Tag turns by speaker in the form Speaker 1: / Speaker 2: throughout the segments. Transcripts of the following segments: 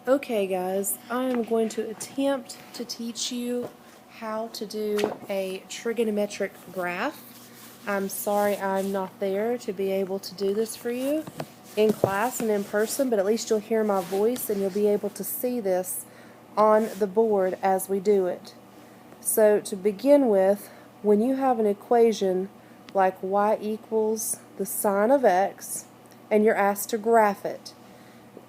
Speaker 1: Okay guys, I am going to attempt to teach you how to do a trigonometric graph. I'm sorry I'm not there to be able to do this for you in class and in person, but at least you'll hear my voice and you'll be able to see this on the board as we do it. So to begin with, when you have an equation like y equals the sine of x and you're asked to graph it,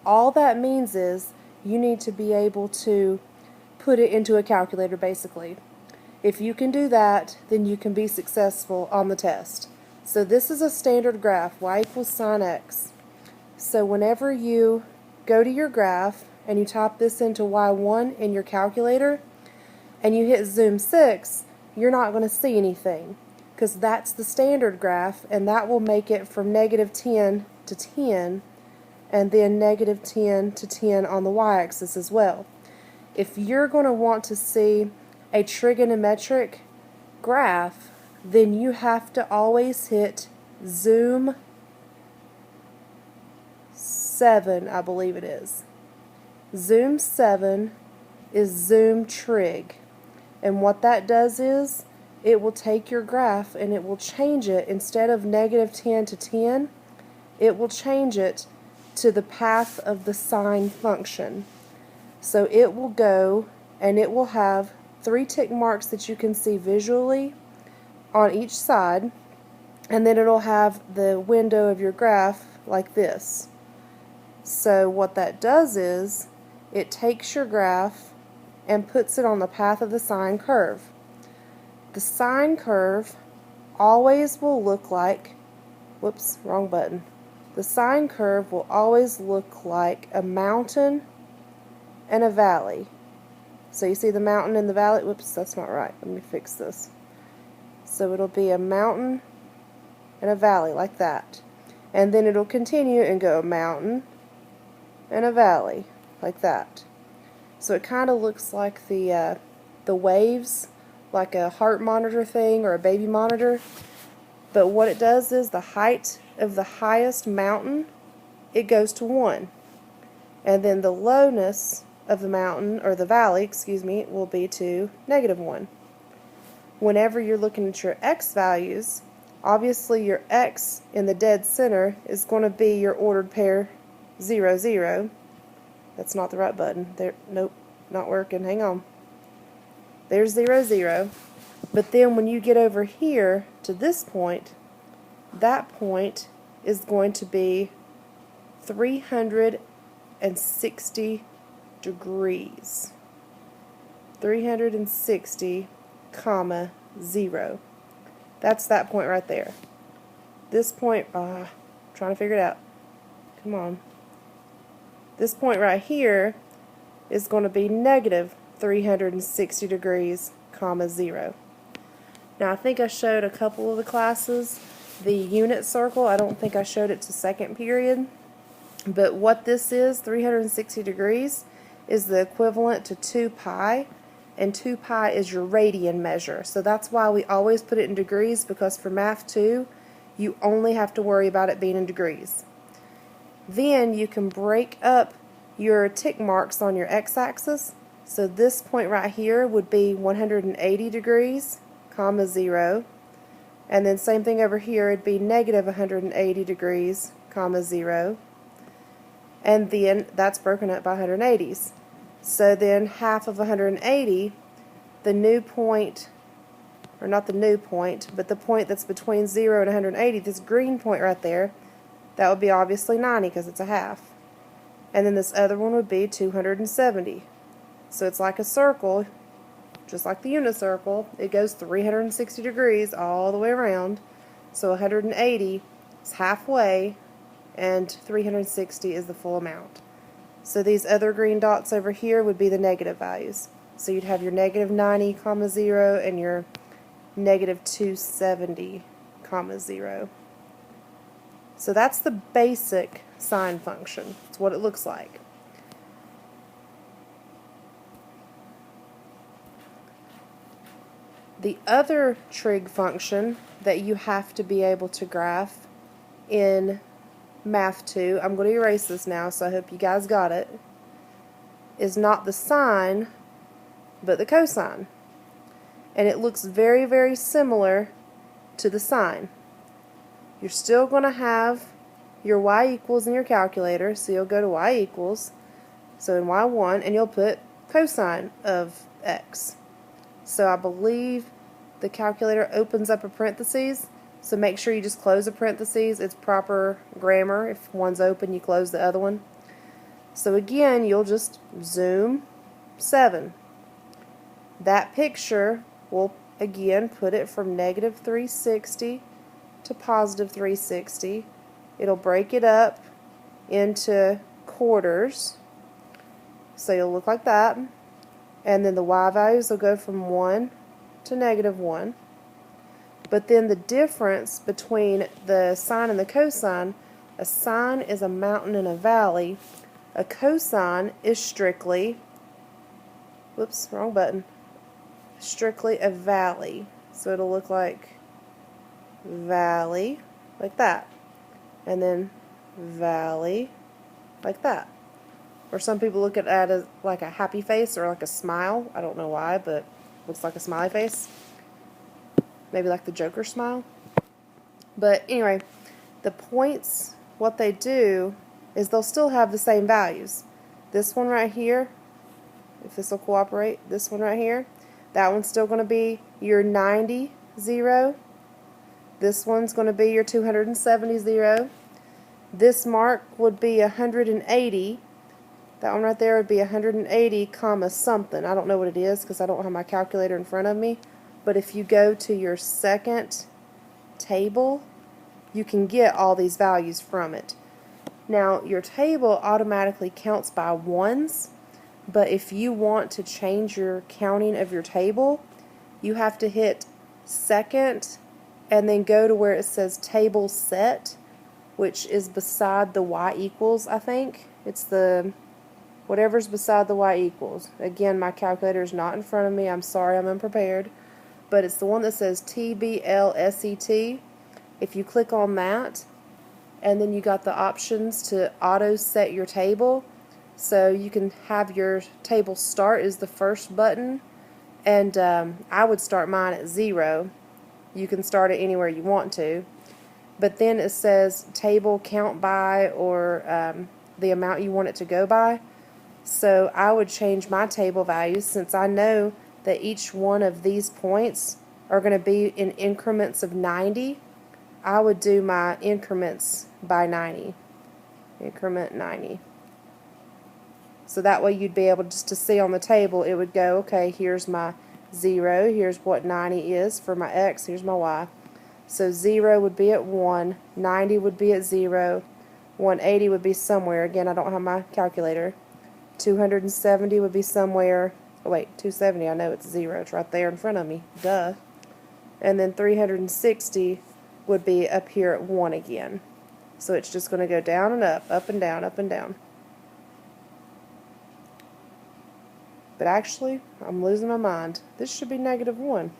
Speaker 1: all that means is you need to be able to put it into a calculator basically. If you can do that, then you can be successful on the test. So this is a standard graph, y equals sine x. So whenever you go to your graph and you type this into y1 in your calculator and you hit zoom 6, you're not going to see anything because that's the standard graph, and that will make it from -10 to 10 and then -10 to 10 on the y-axis as well. If you're going to want to see a trigonometric graph, then you have to always hit zoom 7, I believe it is. Zoom 7 is zoom trig, and what that does is it will take your graph and it will change it. Instead of -10 to 10, it will change it to the path of the sine function. So it will go and it will have 3 tick marks that you can see visually on each side, and then it'll have the window of your graph like this. So what that does is it takes your graph and puts it on the path of the sine curve. The sine curve always will look like, whoops, wrong button. The sine curve will always look like a mountain and a valley. So you see the mountain and the valley? Whoops, that's not right. Let me fix this. So it'll be a mountain and a valley like that. And then it'll continue and go a mountain and a valley like that. So it kind of looks like the waves, like a heart monitor thing or a baby monitor. But what it does is the height of the highest mountain, it goes to 1. And then the lowness of the mountain, or the valley, excuse me, will be to -1. Whenever you're looking at your x values, obviously your x in the dead center is going to be your ordered pair 0, 0. That's not the right button. There, nope, not working. Hang on. There's 0, 0. But then when you get over here to this point, that point is going to be 360 degrees. 360, comma, 0. That's that point right there. This point, trying to figure it out. Come on. This point right here is going to be -360 degrees, comma, 0. Now I think I showed a couple of the classes the unit circle. I don't think I showed it to second period. But what this is, 360 degrees, is the equivalent to 2 pi. And 2 pi is your radian measure. So that's why we always put it in degrees, because for Math 2, you only have to worry about it being in degrees. Then you can break up your tick marks on your x-axis. So this point right here would be 180 degrees, comma, 0. And then same thing over here, it'd be -180 degrees, comma, 0. And then that's broken up by 180s. So then half of 180, the new point, or not the new point, but the point that's between 0 and 180, this green point right there, that would be obviously 90 because it's a half. And then this other one would be 270. So it's like a circle, just like the unit circle. It goes 360 degrees all the way around. So 180 is halfway, and 360 is the full amount. So these other green dots over here would be the negative values. So you'd have your -90, comma, 0 and your -270, comma, 0. So that's the basic sine function. It's what it looks like. The other trig function that you have to be able to graph in Math 2, I'm going to erase this now, so I hope you guys got it. is not the sine, but the cosine. And it looks very, very similar to the sine. You're still going to have your y equals in your calculator, so you'll go to y equals, so in y1, and you'll put cosine of x. So I believe the calculator opens up a parentheses, so make sure you just close a parentheses. It's proper grammar. If one's open, you close the other one. So again, you'll just zoom 7. That picture, we'll again put it from negative 360 to positive 360. It'll break it up into quarters, so you'll look like that. And then the y values will go from 1 to negative 1. But then the difference between the sine and the cosine, a sine is a mountain and a valley. A cosine is strictly, whoops, wrong button, strictly a valley. So it'll look like valley, like that. And then valley, like that. Or some people look at that as like a happy face or like a smile. I don't know why, but looks like a smiley face. Maybe like the Joker smile. But anyway, the points, what they do is they'll still have the same values. This one right here, if this will cooperate, this one right here, that one's still going to be your 90, 0. This one's going to be your 270, 0. This mark would be 180. That one right there would be 180 comma something. I don't know what it is because I don't have my calculator in front of me. But if you go to your second table, you can get all these values from it. Now, your table automatically counts by ones, but if you want to change your counting of your table, you have to hit second and then go to where it says table set, which is beside the y equals, I think. It's the whatever's beside the y equals. Again, my calculator is not in front of me. I'm sorry, I'm unprepared. But it's the one that says TBLSET. If you click on that, and then you got the options to auto set your table, so you can have your table start is the first button, and I would start mine at 0. You can start it anywhere you want to, but then it says table count by, or the amount you want it to go by. So I would change my table values, since I know that each one of these points are going to be in increments of 90. I would do my increments by 90. Increment 90. So that way you'd be able just to see on the table, it would go, okay, here's my 0, here's what 90 is for my x, here's my y. So 0 would be at 1, 90 would be at 0, 180 would be somewhere, again I don't have my calculator, 270 would be somewhere, oh wait, 270, I know it's 0, it's right there in front of me, duh. And then 360 would be up here at 1 again. So it's just going to go down and up and down, up and down. But actually, I'm losing my mind. This should be negative 1.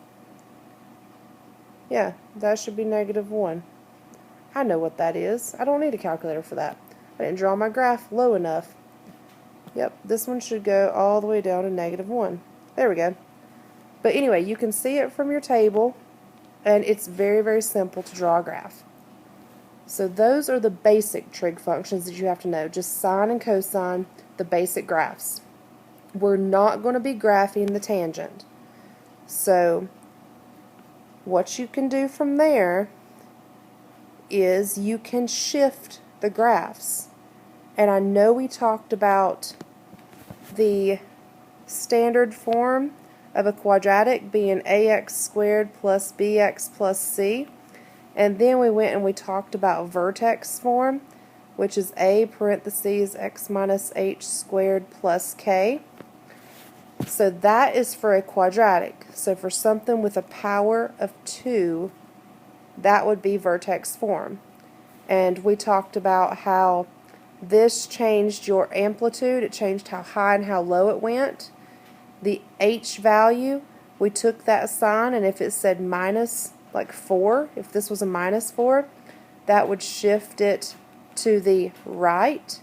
Speaker 1: Yeah, that should be negative 1. I know what that is. I don't need a calculator for that. I didn't draw my graph low enough. Yep, this one should go all the way down to negative 1. There we go. But anyway, you can see it from your table, and it's very, very simple to draw a graph. So those are the basic trig functions that you have to know, just sine and cosine, the basic graphs. We're not going to be graphing the tangent. So what you can do from there is you can shift the graphs. And I know we talked about the standard form of a quadratic being ax squared plus bx plus c. And then we went and we talked about vertex form, which is a parentheses x minus h squared plus k. So that is for a quadratic. So for something with a power of 2, that would be vertex form. And we talked about how this changed your amplitude. It changed how high and how low it went. The h value, we took that sign, and if it said minus like 4, if this was a minus 4, that would shift it to the right.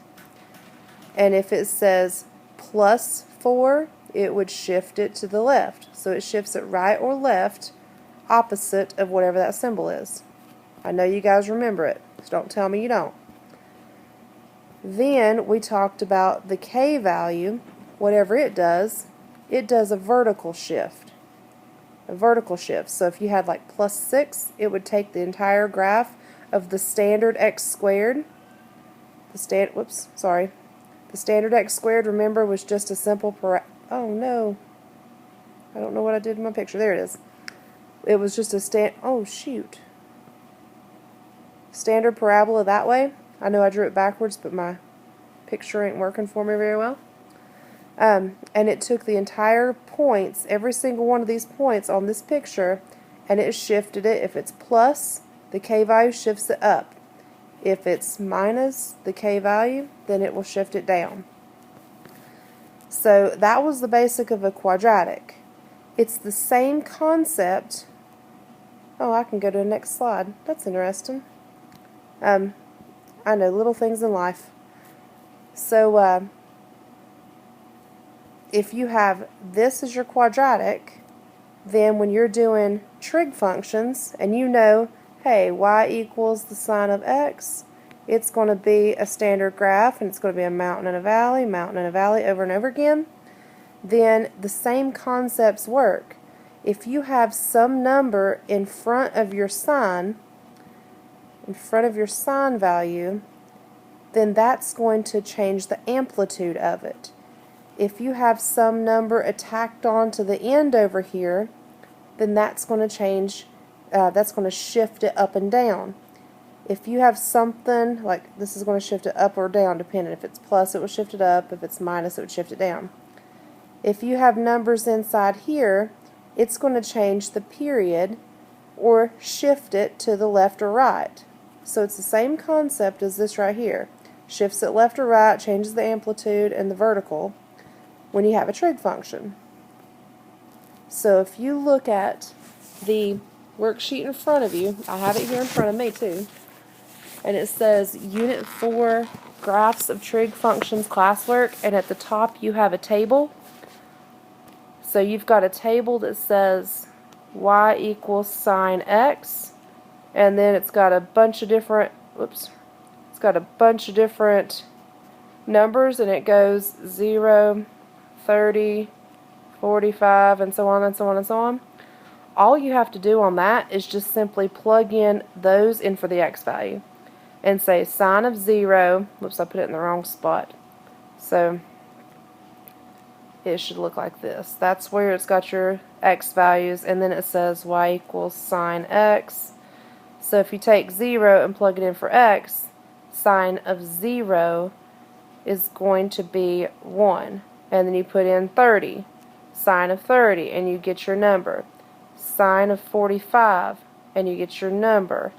Speaker 1: And if it says plus 4, it would shift it to the left. So it shifts it right or left, opposite of whatever that symbol is. I know you guys remember it, so don't tell me you don't. Then we talked about the K value. Whatever it does a vertical shift. A vertical shift. So if you had like plus 6, it would take the entire graph of the standard x squared. The standard x squared, remember, was just a simple oh no. I don't know what I did in my picture. There it is. It was just a standard parabola that way. I know I drew it backwards, but my picture ain't working for me very well. And it took the entire points, every single one of these points on this picture, and it shifted it. If it's plus, the K value shifts it up. If it's minus the K value, then it will shift it down. So that was the basic of a quadratic. It's the same concept. Oh, I can go to the next slide. That's interesting. I know, little things in life. So, if you have this as your quadratic, then when you're doing trig functions, and you know, hey, y equals the sine of x, it's going to be a standard graph, and it's going to be a mountain and a valley over and over again, then the same concepts work. If you have some number in front of your sine value, then that's going to change the amplitude of it. If you have some number attacked onto the end over here, then that's going to change, that's going to shift it up and down. If you have something like this, is going to shift it up or down depending. If it's plus, it will shift it up. If it's minus, it would shift it down. If you have numbers inside here, it's going to change the period or shift it to the left or right. So it's the same concept as this right here. Shifts it left or right, changes the amplitude and the vertical when you have a trig function. So if you look at the worksheet in front of you, I have it here in front of me too, and it says Unit 4 Graphs of Trig Functions classwork, and at the top you have a table. So you've got a table that says y equals sine x, and then it's got a bunch of different, numbers, and it goes 0, 30, 45, and so on and so on and so on. All you have to do on that is just simply plug in those in for the x value and say sine of 0, I put it in the wrong spot. So it should look like this. That's where it's got your x values, and then it says y equals sine x. So if you take 0 and plug it in for x, sine of 0 is going to be 1. And then you put in 30, sine of 30, and you get your number. Sine of 45, and you get your number.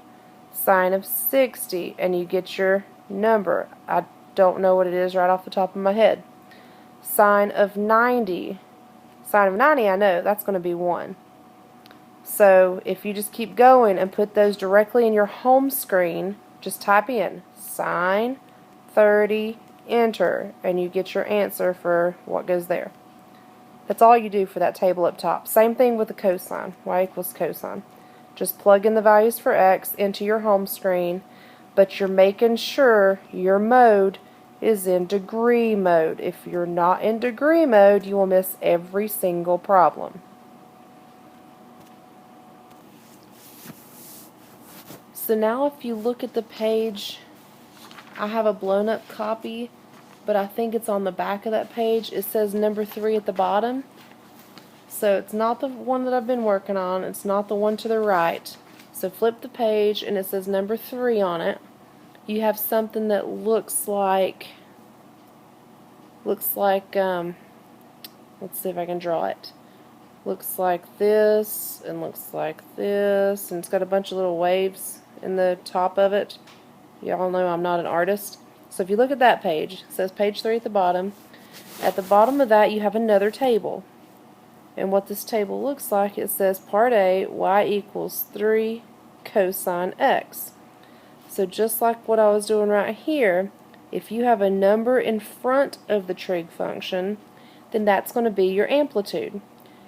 Speaker 1: Sine of 60, and you get your number. I don't know what it is right off the top of my head. Sine of 90. Sine of 90, I know, that's going to be 1. So if you just keep going and put those directly in your home screen, just type in sine 30, enter, and you get your answer for what goes there. That's all you do for that table up top. Same thing with the cosine, y equals cosine. Just plug in the values for x into your home screen, but you're making sure your mode is in degree mode. If you're not in degree mode, you will miss every single problem. So now if you look at the page, I have a blown up copy, but I think it's on the back of that page. It says number 3 at the bottom. So it's not the one that I've been working on. It's not the one to the right. So flip the page and it says number 3 on it. You have something that looks like let's see if I can draw it. Looks like this and looks like this, and it's got a bunch of little waves in the top of it. Y'all know I'm not an artist. So if you look at that page, it says page 3 at the bottom. At the bottom of that you have another table. And what this table looks like, it says part A, y equals 3 cosine x. So just like what I was doing right here, If you have a number in front of the trig function, then that's going to be your amplitude.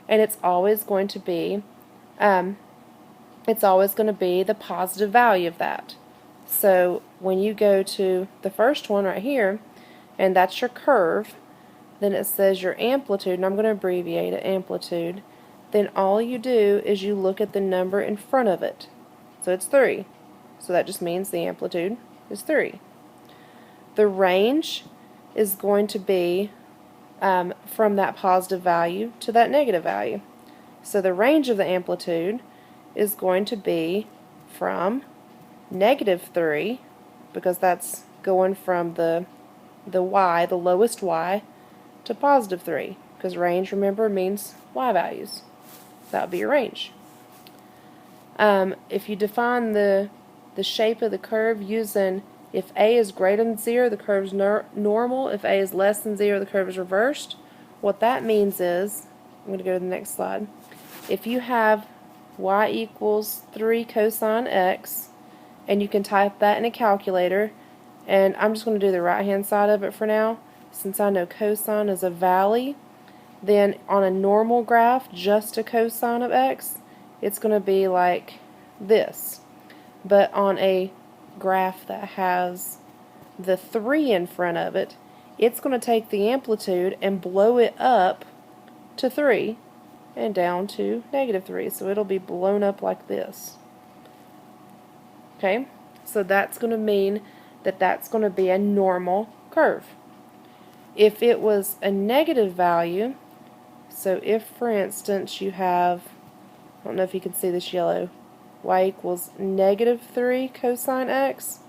Speaker 1: And it's always going to be the positive value of that. So when you go to the first one right here, and that's your curve, then it says your amplitude, and I'm going to abbreviate it, amplitude, then all you do is you look at the number in front of it. So it's 3. So that just means the amplitude is 3. The range is going to be from that positive value to that negative value. So the range of the amplitude is going to be from -3, because that's going from the y, the lowest y, to +3, because range, remember, means y values. That would be your range. If you define the shape of the curve using, if a is greater than 0, the curve is normal. If a is less than 0, the curve is reversed. What that means is, I'm going to go to the next slide. If you have y equals 3 cosine x, and you can type that in a calculator, and I'm just going to do the right hand side of it for now, since I know cosine is a valley, then on a normal graph, just a cosine of x, it's going to be like this. But on a graph that has the 3 in front of it, it's going to take the amplitude and blow it up to 3 and down to -3. So it'll be blown up like this. Okay? So that's going to mean that that's going to be a normal curve. If it was a negative value, so if, for instance, you have, I don't know if you can see this yellow, y equals -3 cosine x,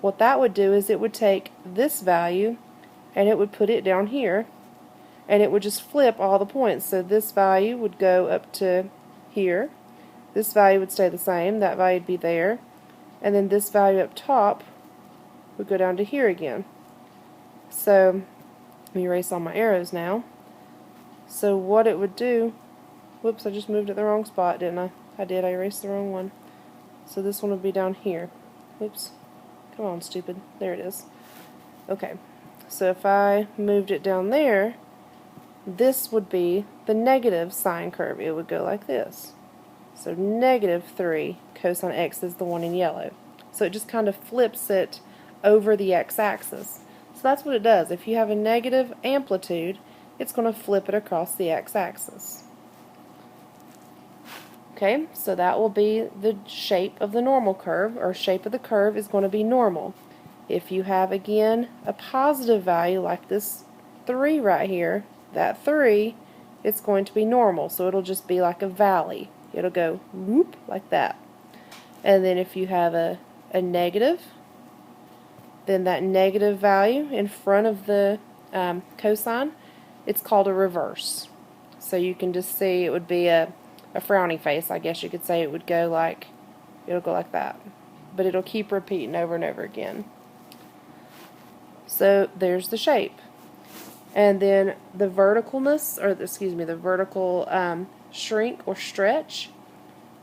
Speaker 1: what that would do is it would take this value and it would put it down here, and it would just flip all the points. So this value would go up to here, this value would stay the same, that value would be there, and then this value up top would go down to here again. So let me erase all my arrows now. So what it would do, whoops, I just moved it the wrong spot, didn't I? I did, I erased the wrong one. So this one would be down here. Oops, come on, stupid. There it is. Okay, so if I moved it down there, this would be the negative sine curve. It would go like this. So -3 cosine x is the one in yellow. So it just kind of flips it over the x-axis. So that's what it does. If you have a negative amplitude, it's going to flip it across the x-axis. Okay, so that will be the shape of the normal curve, or shape of the curve is going to be normal. If you have, again, a positive value like this 3 right here, that 3, it's going to be normal, so it'll just be like a valley. It'll go whoop like that. And then if you have a negative, then that negative value in front of the cosine, it's called a reverse. So you can just see it would be a frowny face, I guess you could say. It would go like, it'll go like that. But it'll keep repeating over and over again. So there's the shape. And then the verticalness, or excuse me, the vertical shrink or stretch.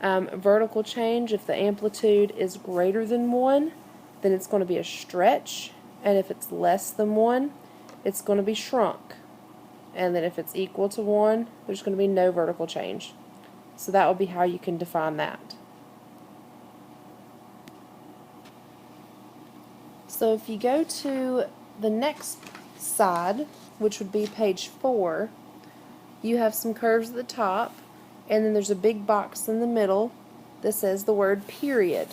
Speaker 1: Vertical change, if the amplitude is greater than 1, then it's going to be a stretch. And if it's less than 1, it's going to be shrunk. And then if it's equal to 1, there's going to be no vertical change. So that would be how you can define that. So if you go to the next side, which would be page 4, you have some curves at the top, and then there's a big box in the middle that says the word period.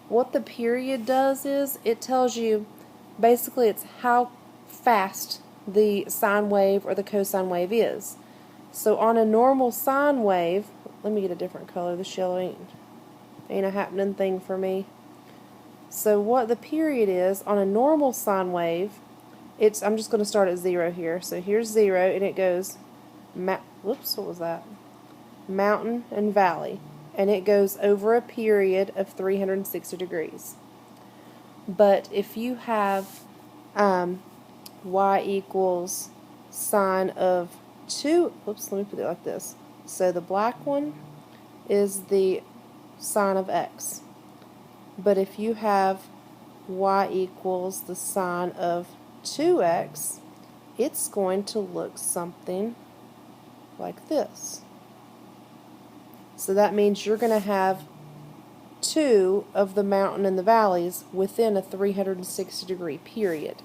Speaker 1: What the period does is it tells you, basically it's how fast the sine wave or the cosine wave is. So on a normal sine wave, let me get a different color, this yellow ain't a happening thing for me. So what the period is, on a normal sine wave, I'm just going to start at 0 here. So here's 0, and it goes, whoops, what was that? Mountain and valley. And it goes over a period of 360 degrees. But if you have y equals sine of 2, whoops, let me put it like this. So the black one is the sine of x. But if you have y equals the sine of 2x, it's going to look something like this. So that means you're going to have two of the mountain and the valleys within a 360-degree period.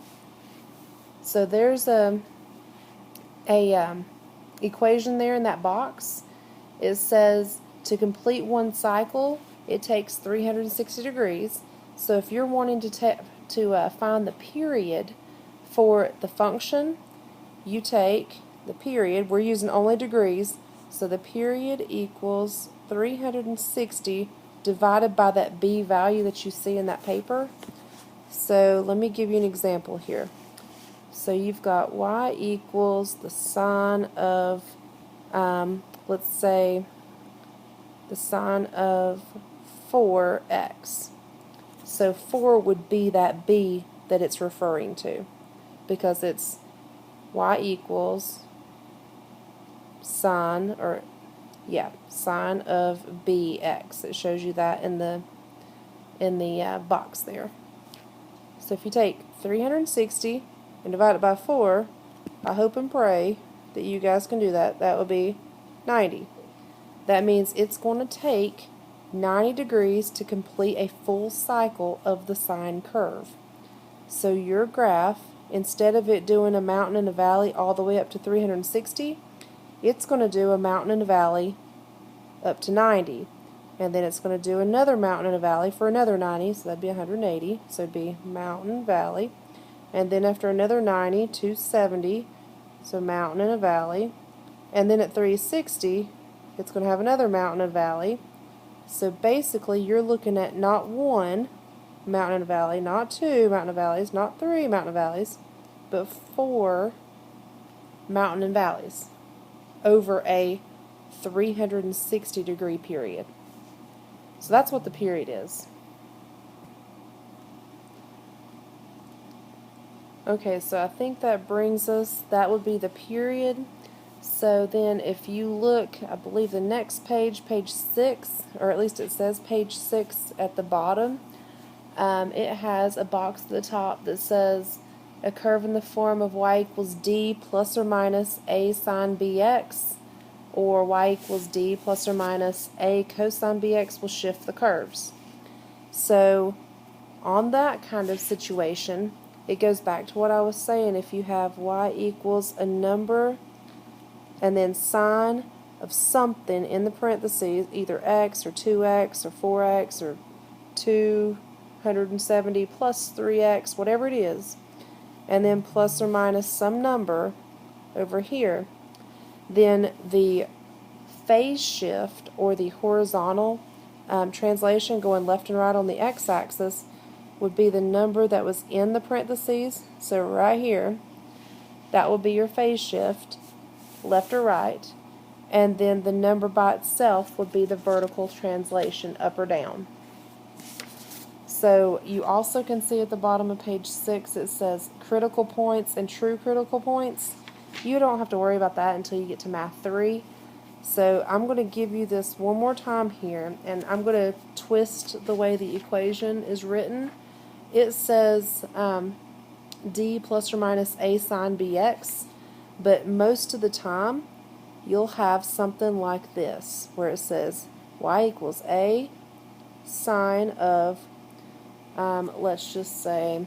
Speaker 1: So there's a equation there in that box. It says to complete one cycle, it takes 360 degrees. So if you're wanting to find the period for the function, you take the period. We're using only degrees, so the period equals 360 divided by that b value that you see in that paper. So let me give you an example here. So you've got y equals the sine of, let's say, the sine of 4x. So 4 would be that b that it's referring to, because it's y equals sine, sine of bx. It shows you that in the box there. So if you take 360 and divide it by 4, I hope and pray that you guys can do that. That would be 90. That means it's going to take 90 degrees to complete a full cycle of the sine curve. So your graph, instead of it doing a mountain and a valley all the way up to 360, it's going to do a mountain and a valley up to 90. And then it's going to do another mountain and a valley for another 90, so that'd be 180. So it'd be mountain, valley. And then after another 90, 270, so mountain and a valley. And then at 360, it's going to have another mountain and valley. So basically, you're looking at not one mountain and valley, not two mountain and valleys, not three mountain and valleys, but 4 mountain and valleys over a 360-degree period. So that's what the period is. Okay, so I think that brings us, that would be the period. So then if you look, I believe the next page, page 6, or at least it says page 6 at the bottom, it has a box at the top that says a curve in the form of y equals d plus or minus a sine bx, or y equals d plus or minus a cosine bx will shift the curves. So on that kind of situation, it goes back to what I was saying. If you have y equals a number and then sine of something in the parentheses, either x or 2x or 4x or 270 plus 3x, whatever it is, and then plus or minus some number over here, then the phase shift, or the horizontal translation going left and right on the x-axis, would be the number that was in the parentheses. So right here, that will be your phase shift, left or right, and then the number by itself would be the vertical translation, up or down. So you also can see at the bottom of page 6 it says critical points and true critical points. You don't have to worry about that until you get to Math 3. So I'm going to give you this one more time here, and I'm going to twist the way the equation is written. It says d plus or minus a sine bx, but most of the time you'll have something like this, where it says y equals a sine of, let's just say,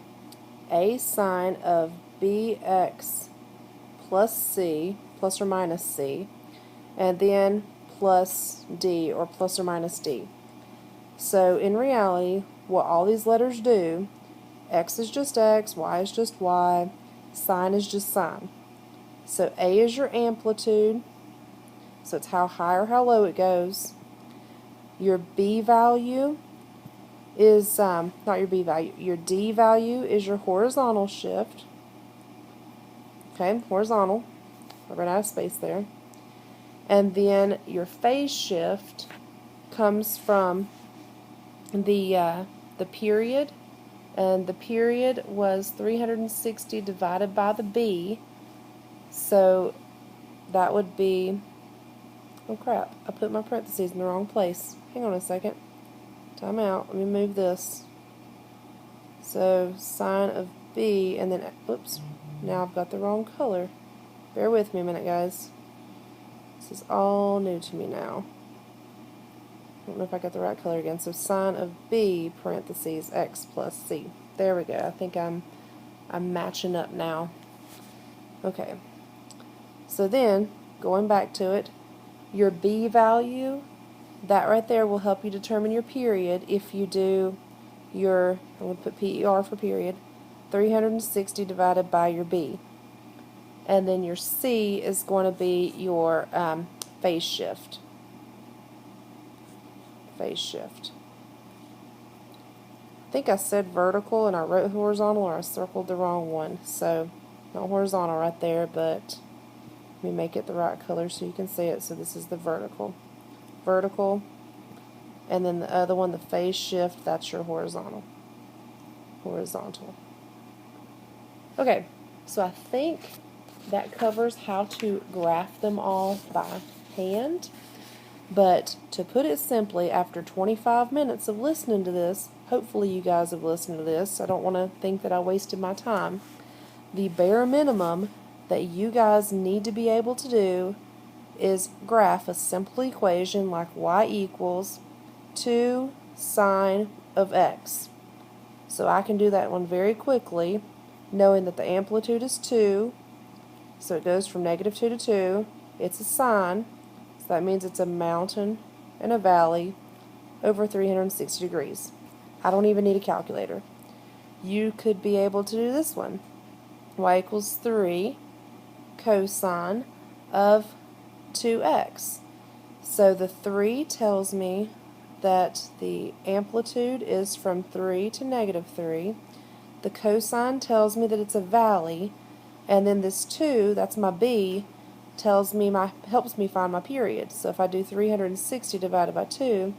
Speaker 1: a sine of bx plus c, plus or minus c, and then plus d, or plus or minus d. So in reality, what all these letters do, x is just x, y is just y, sine is just sine. So a is your amplitude, so it's how high or how low it goes. Your b value is, not your b value, your d value is your horizontal shift. Okay, horizontal. I ran out of space there. And then your phase shift comes from the period, and the period was 360 divided by the b, so that would be, oh crap, I put my parentheses in the wrong place. Hang on a second. Time out. Let me move this. So sine of B, and then, oops, now I've got the wrong color. Bear with me a minute, guys. This is all new to me now. I don't know if I got the right color again. So sine of B, parentheses, x plus c. There we go. I think I'm matching up now. Okay. So then, going back to it, your B value, that right there will help you determine your period if you do your, I'm going to put PER for period, 360 divided by your B. And then your C is going to be your phase shift. Phase shift. I think I said vertical and I wrote horizontal, or I circled the wrong one. So, not horizontal right there, but let me make it the right color so you can see it. So this is the vertical. Vertical. And then the other one, the phase shift, that's your horizontal. Horizontal. Okay, so I think that covers how to graph them all by hand. But to put it simply, after 25 minutes of listening to this, hopefully you guys have listened to this. I don't want to think that I wasted my time. The bare minimum that you guys need to be able to do is graph a simple equation like y equals 2 sine of x. So I can do that one very quickly, knowing that the amplitude is 2, so it goes from -2 to 2. It's a sine, so that means it's a mountain and a valley over 360 degrees. I don't even need a calculator. You could be able to do this one. Y equals 3 cosine of 2x. So the 3 tells me that the amplitude is from 3 to -3. The cosine tells me that it's a valley, and then this 2, that's my B, helps me find my period. So if I do 360 divided by 2,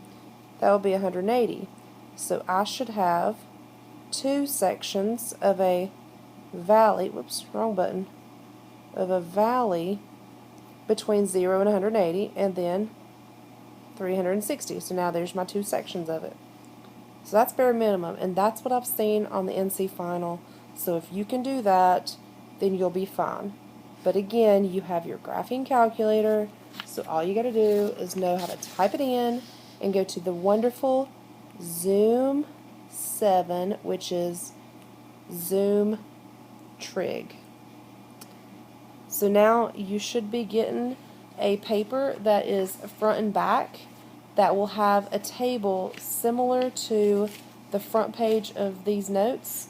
Speaker 1: that will be 180. So I should have 2 sections of a valley, whoops, wrong button, of a valley between 0 and 180, and then 360. So now there's my 2 sections of it. So that's bare minimum, and that's what I've seen on the NC final. So if you can do that, then you'll be fine. But again, you have your graphing calculator, so all you got to do is know how to type it in and go to the wonderful Zoom 7, which is Zoom trig. So now you should be getting a paper that is front and back that will have a table similar to the front page of these notes,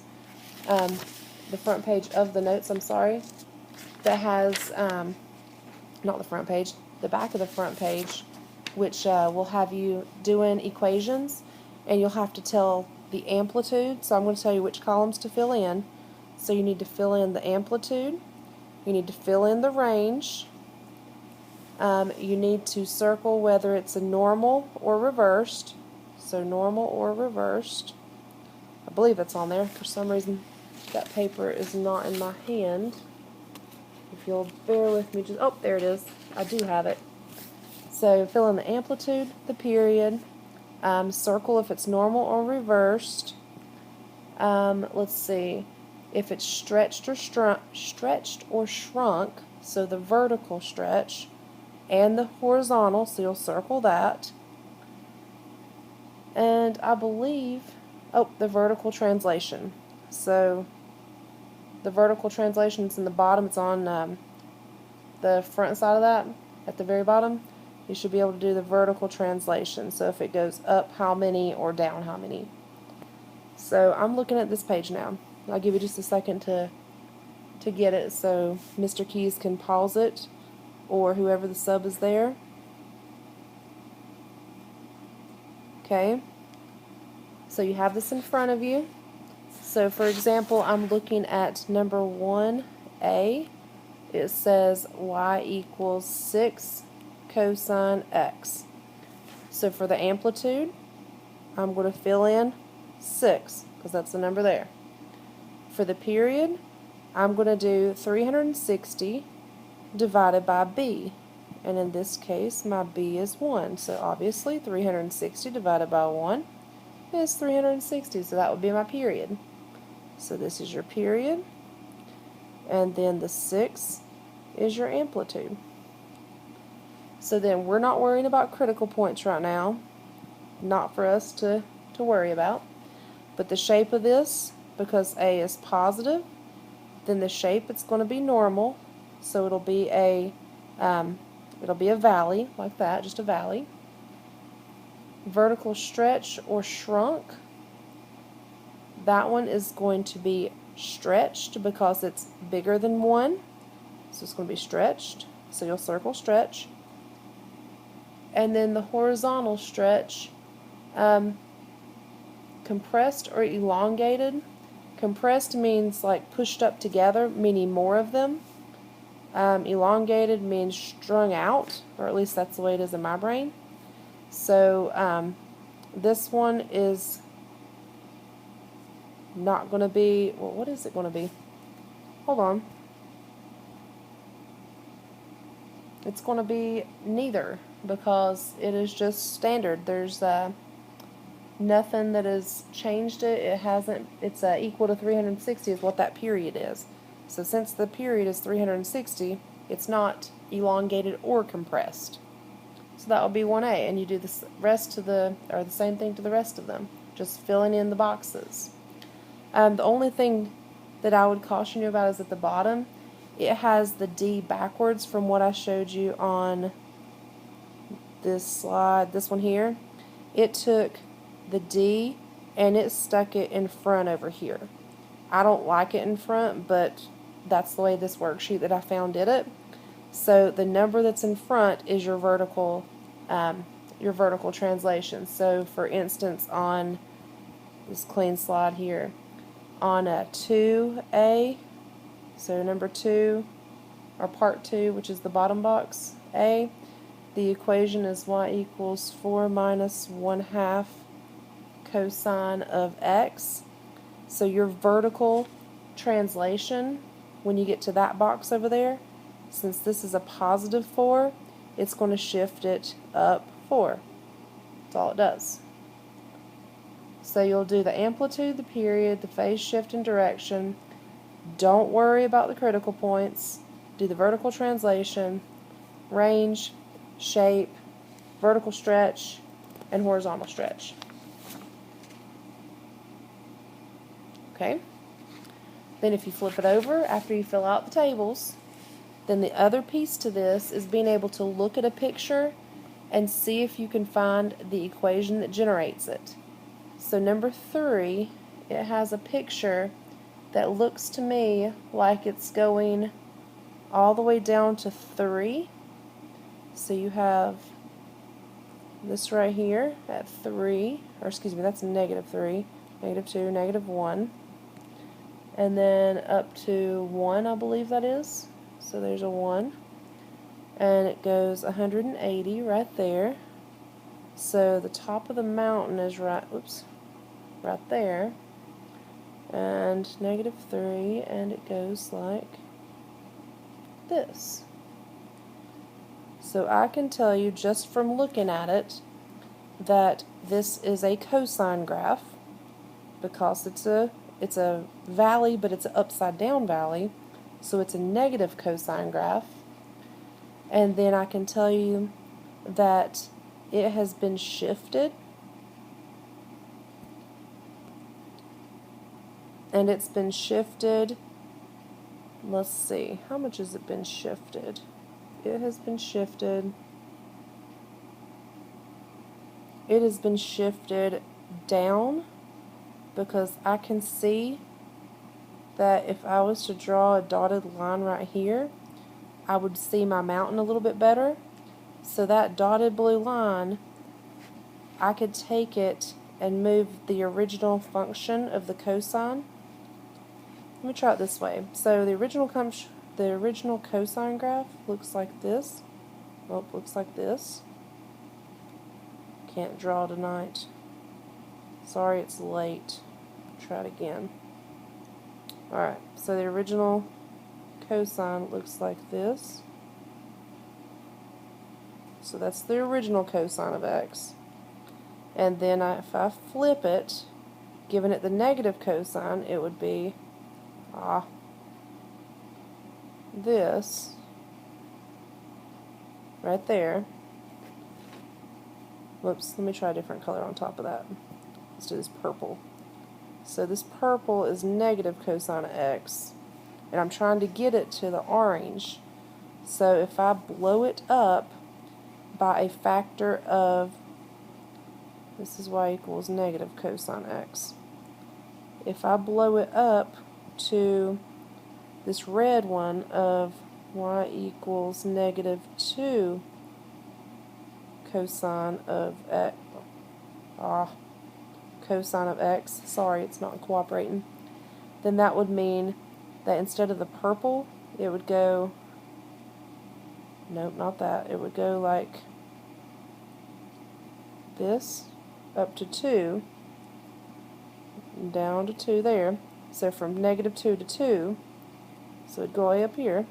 Speaker 1: the front page of the notes, I'm sorry, that has, not the front page, the back of the front page, which will have you doing equations, and you'll have to tell the amplitude. So I'm going to tell you which columns to fill in. So you need to fill in the amplitude, you need to fill in the range, you need to circle whether it's a normal or reversed. So normal or reversed. I believe it's on there. For some reason that paper is not in my hand. If you'll bear with me, just, oh, there it is. I do have it. So fill in the amplitude, the period, circle if it's normal or reversed. Let's see, if it's stretched or shrunk, so the vertical stretch, and the horizontal, so you'll circle that. And I believe, oh, the vertical translation. So the vertical translation is in the bottom. It's on the front side of that, at the very bottom. You should be able to do the vertical translation. So if it goes up how many or down how many. So I'm looking at this page now. I'll give you just a second to get it so Mr. Keys can pause it, or whoever the sub is there. Okay. So you have this in front of you. So for example, I'm looking at number 1A. It says y equals 6 cosine x. So for the amplitude, I'm going to fill in 6, because that's the number there. For the period, I'm going to do 360 divided by b. And in this case, my b is 1. So obviously, 360 divided by 1 is 360. So that would be my period. So this is your period, and then the 6 is your amplitude. So then we're not worrying about critical points right now, not for us to worry about. But the shape of this, because A is positive, then the shape, it's going to be normal, so it'll be a valley like that, just a valley. Vertical stretch or shrunk, that one is going to be stretched because it's bigger than 1, so it's going to be stretched, so you'll circle stretch. And then the horizontal stretch, compressed or elongated. Compressed means like pushed up together, meaning more of them. Elongated means strung out, or at least that's the way it is in my brain. So this one is not going to be, well, what is it going to be? Hold on. It's going to be neither, because it is just standard. There's nothing that has changed it. It hasn't, it's equal to 360 is what that period is. So since the period is 360, it's not elongated or compressed. So that will be 1A, and you do the rest to the same thing to the rest of them, just filling in the boxes. The only thing that I would caution you about is at the bottom, it has the D backwards from what I showed you on this slide, this one here. It took the D and it stuck it in front over here. I don't like it in front, but that's the way this worksheet that I found did it. So the number that's in front is your vertical translation. So for instance, on this clean slide here, on a 2A, so number 2, or part 2, which is the bottom box, A, the equation is y equals 4 minus 1/2 cosine of x. So your vertical translation, when you get to that box over there, since this is a positive 4, it's going to shift it up 4. That's all it does. So you'll do the amplitude, the period, the phase shift and direction. Don't worry about the critical points. Do the vertical translation, range, shape, vertical stretch, and horizontal stretch. Okay? Then if you flip it over, after you fill out the tables, then the other piece to this is being able to look at a picture and see if you can find the equation that generates it. So number 3, it has a picture that looks to me like it's going all the way down to 3. So you have this right here at 3, or excuse me, that's -3, -2, -1, and then up to 1, I believe that is. So there's a 1, and it goes 180 right there. So the top of the mountain is right there, and -3, and it goes like this. So I can tell you just from looking at it that this is a cosine graph, because it's a valley, but it's an upside down valley, so it's a negative cosine graph. And then I can tell you that it has been shifted, and it's been shifted, let's see, how much has it been shifted? It has been shifted down, because I can see that if I was to draw a dotted line right here, I would see my mountain a little bit better. So that dotted blue line, I could take it and move the original function of the cosine. Let me try it this way. So the original cosine graph looks like this. Well, it looks like this. Can't draw tonight. Sorry, it's late. Try it again. Alright, so the original cosine looks like this. So that's the original cosine of x. And then if I flip it, giving it the negative cosine, it would be this right there. Whoops, let me try a different color on top of that. Let's do this purple. So this purple is negative cosine of x, and I'm trying to get it to the orange. So if I blow it up by a factor of, this is y equals negative cosine x. If I blow it up to this red one of y equals negative 2 cosine of x, cosine of x, sorry, it's not cooperating, then that would mean that instead of the purple, it would go, nope, not that, it would go like this, up to 2, down to 2 there, so from negative 2 to 2, so it'd go way up here.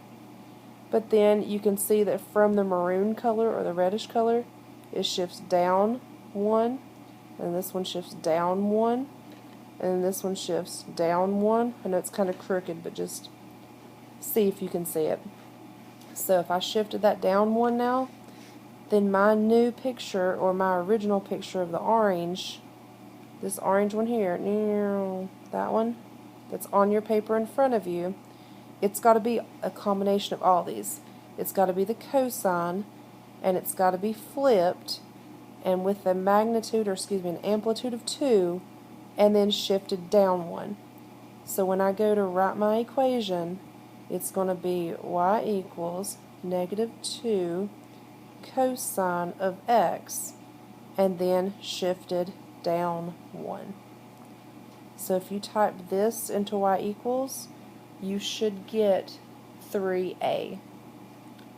Speaker 1: But then you can see that from the maroon color or the reddish color, it shifts down 1, and this one shifts down 1, and this one shifts down 1. I know it's kind of crooked, but just see if you can see it. So if I shifted that down 1 now, then my new picture, or my original picture of the orange, this orange one here, that one that's on your paper in front of you, it's got to be a combination of all these. It's got to be the cosine, and it's got to be flipped, and with a magnitude, or excuse me, an amplitude of 2, and then shifted down 1. So when I go to write my equation, it's going to be y equals negative 2 cosine of x, and then shifted down 1. So if you type this into y equals, you should get 3a.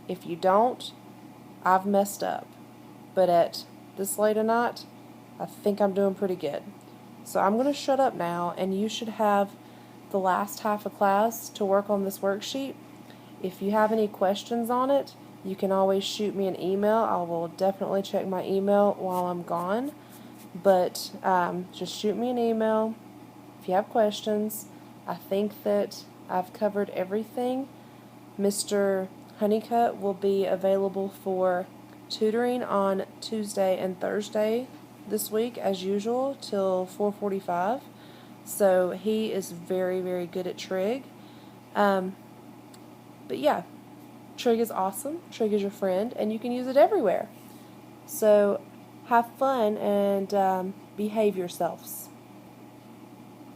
Speaker 1: If you don't, I've messed up. But at this late at night, I think I'm doing pretty good. So I'm going to shut up now, and you should have the last half of class to work on this worksheet. If you have any questions on it, you can always shoot me an email. I will definitely check my email while I'm gone. But just shoot me an email if you have questions. I think that I've covered everything. Mr. Honeycutt will be available for tutoring on Tuesday and Thursday this week, as usual, till 4:45. So he is very, very good at trig. But yeah, trig is awesome. Trig is your friend, and you can use it everywhere. So have fun and behave yourselves.